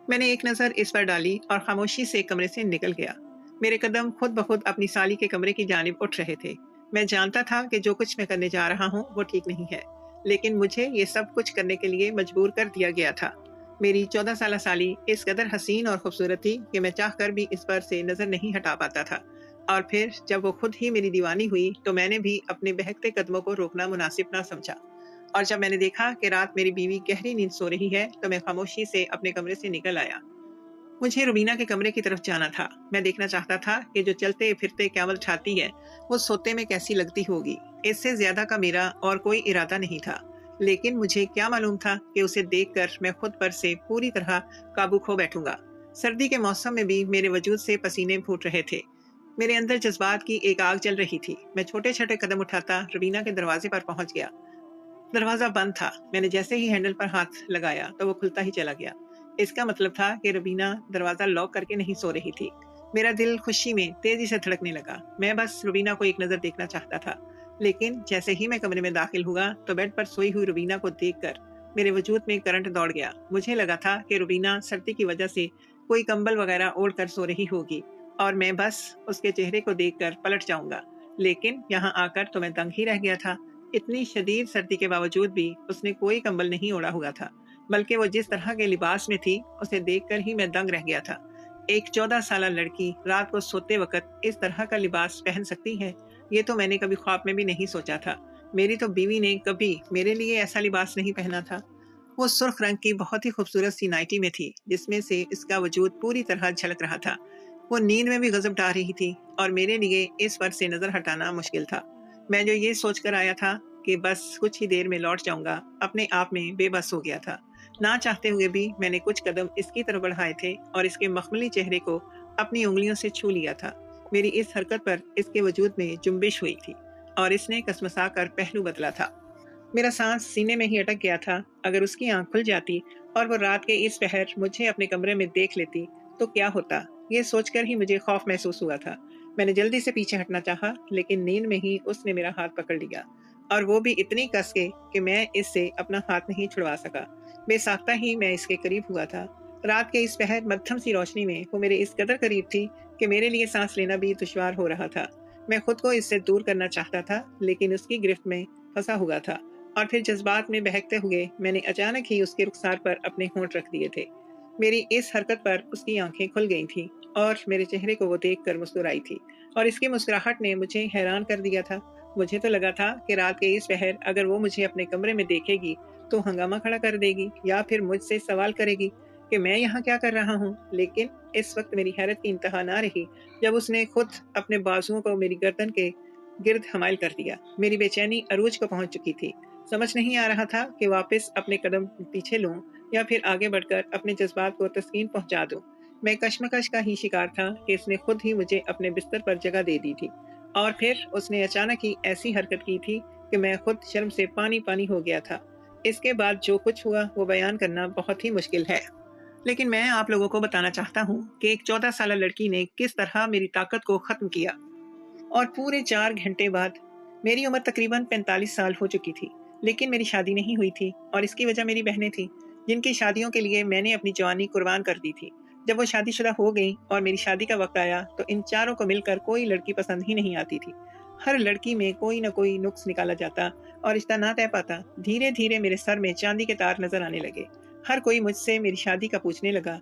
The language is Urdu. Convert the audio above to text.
میں نے ایک نظر اس پر ڈالی اور خاموشی سے کمرے سے نکل گیا۔ میرے قدم خود بخود اپنی سالی کے کمرے کی جانب اٹھ رہے تھے۔ میں جانتا تھا کہ جو کچھ میں کرنے جا رہا ہوں وہ ٹھیک نہیں ہے، لیکن مجھے یہ سب کچھ کرنے کے لیے مجبور کر دیا گیا تھا۔ میری 14 سالہ سالی اس قدر حسین اور خوبصورت تھی کہ میں چاہ کر بھی اس پر سے نظر نہیں ہٹا پاتا تھا، اور پھر جب وہ خود ہی میری دیوانی ہوئی تو میں نے بھی اپنے بہکتے قدموں کو روکنا مناسب نہ سمجھا۔ اور جب میں نے دیکھا کہ رات میری بیوی گہری نیند سو رہی ہے تو میں خاموشی سے اپنے کمرے سے نکل آیا۔ مجھے روبینہ کے کمرے کی طرف جانا تھا۔ میں دیکھنا چاہتا تھا کہ جو چلتے پھرتے قیامت اٹھاتی ہے وہ سوتے میں کیسی لگتی ہوگی۔ اس سے زیادہ کا میرا اور کوئی ارادہ نہیں تھا، لیکن مجھے کیا معلوم تھا کہ اسے دیکھ کر میں خود پر سے پوری طرح قابو کھو بیٹھوں گا۔ سردی کے موسم میں بھی میرے وجود سے پسینے پھوٹ رہے تھے۔ میرے اندر جذبات کی ایک آگ جل رہی تھی۔ میں چھوٹے چھوٹے قدم اٹھاتا روبینہ کے دروازے پر پہنچ گیا۔ دروازہ بند تھا۔ میں نے جیسے ہی ہینڈل پر ہاتھ لگایا تو وہ کھلتا ہی چلا گیا۔ اس کا مطلب تھا کہ روبینہ دروازہ لاک کر کے نہیں سو رہی تھی۔ میرا دل خوشی میں تیزی سے دھڑکنے لگا۔ میں بس روبینہ کو ایک نظر دیکھنا چاہتا تھا، لیکن جیسے ہی میں کمرے میں داخل ہوا تو بیڈ پر سوئی ہوئی روبینہ کو دیکھ کر میرے وجود میں کرنٹ دوڑ گیا۔ مجھے لگا تھا کہ روبینہ سردی کی وجہ سے کوئی کمبل وغیرہ اوڑھ کر سو رہی ہوگی اور میں بس اس کے چہرے کو دیکھ کر پلٹ جاؤں گا، لیکن یہاں آ کر تو میں دنگ ہی رہ گیا تھا۔ اتنی شدید سردی کے باوجود بھی اس نے کوئی کمبل نہیں اوڑھا ہوا تھا، بلکہ وہ جس طرح کے لباس میں تھی اسے دیکھ کر ہی میں دنگ رہ گیا تھا۔ ایک 14 سالہ لڑکی رات کو سوتے وقت اس طرح کا لباس پہن سکتی ہے، یہ تو میں نے کبھی خواب میں بھی نہیں سوچا تھا۔ میری تو بیوی نے کبھی میرے لیے ایسا لباس نہیں پہنا تھا۔ وہ سرخ رنگ کی بہت ہی خوبصورت سی نائٹی میں تھی، جس میں سے اس کا وجود پوری طرح جھلک رہا تھا۔ وہ نیند میں بھی غضب ڈال رہی تھی اور میرے لیے اس پر سے نظر ہٹانا مشکل تھا۔ میں جو یہ سوچ کر آیا تھا کہ بس کچھ ہی دیر میں لوٹ جاؤں گا، اپنے آپ میں بے بس ہو گیا تھا۔ نہ چاہتے ہوئے بھی میں نے کچھ قدم اس کی طرف بڑھائے تھے اور اس کے مخملی چہرے کو اپنی انگلیوں سے چھو لیا تھا۔ میری اس حرکت پر اس کے وجود میں جنبش ہوئی تھی اور اس نے کسمسا کر پہلو بدلا تھا۔ میرا سانس سینے میں ہی اٹک گیا تھا۔ اگر اس کی آنکھ کھل جاتی اور وہ رات کے اس پہر مجھے اپنے کمرے میں دیکھ لیتی تو کیا ہوتا، یہ سوچ کر ہی مجھے خوف محسوس ہوا تھا۔ میں نے جلدی سے پیچھے ہٹنا چاہا، لیکن نیند میں ہی اس نے میرا ہاتھ پکڑ لیا، اور وہ بھی اتنی کس کے کہ میں اس سے اپنا ہاتھ نہیں چھڑوا سکا۔ بے ساختہ ہی میں اس کے قریب ہوا تھا۔ رات کے اس پہر مدھم سی روشنی میں وہ میرے اس قدر قریب تھی کہ میرے لیے سانس لینا بھی دشوار ہو رہا تھا۔ میں خود کو اس سے دور کرنا چاہتا تھا، لیکن اس کی گرفت میں پھنسا ہوا تھا، اور پھر جذبات میں بہکتے ہوئے میں نے اچانک ہی اس کے رخسار پر اپنے ہونٹ رکھ دیے تھے۔ میری اس حرکت پر اس کی آنکھیں کھل گئی تھیں اور میرے چہرے کو وہ دیکھ کر مسکرائی تھی، اور اس کی مسکراہٹ نے مجھے حیران کر دیا تھا۔ مجھے تو لگا تھا کہ رات کے اس پہر اگر وہ مجھے اپنے کمرے میں دیکھے گی تو ہنگامہ کھڑا کر دے گی یا پھر مجھ سے سوال کرے گی کہ میں یہاں کیا کر رہا ہوں۔ لیکن اس وقت میری حیرت کی انتہا نہ رہی جب اس نے خود اپنے بازوؤں کو میری گردن کے گرد حمائل کر دیا۔ میری بے چینی عروج کو پہنچ چکی تھی۔ سمجھ نہیں آ رہا تھا کہ واپس اپنے قدم پیچھے لوں یا پھر آگے بڑھ کر اپنے جذبات کو تسکین پہنچا دوں۔ میں کشمکش کا ہی شکار تھا کہ اس نے خود ہی مجھے اپنے بستر پر جگہ دے دی تھی، اور پھر اس نے اچانک ہی ایسی حرکت کی تھی کہ میں خود شرم سے پانی پانی ہو گیا تھا۔ اس کے بعد جو کچھ ہوا وہ بیان کرنا بہت ہی مشکل ہے، لیکن میں آپ لوگوں کو بتانا چاہتا ہوں کہ ایک 14 سالہ لڑکی نے کس طرح میری طاقت کو ختم کیا۔ اور پورے 4 گھنٹے بعد میری عمر تقریباً 45 سال ہو چکی تھی، لیکن میری شادی نہیں ہوئی تھی، اور اس کی وجہ میری بہنیں تھیں جن کی شادیوں کے لیے میں نے اپنی جوانی قربان کر دی تھی۔ جب وہ شادی شدہ ہو گئیں اور میری شادی کا وقت آیا تو ان چاروں کو مل کر کوئی لڑکی پسند ہی نہیں آتی تھی۔ ہر لڑکی میں کوئی نہ کوئی نقص نکالا جاتا اور رشتہ نہ طے پاتا۔ دھیرے دھیرے میرے سر میں چاندی کے تار نظر آنے لگے۔ ہر کوئی مجھ سے میری شادی کا پوچھنے لگا،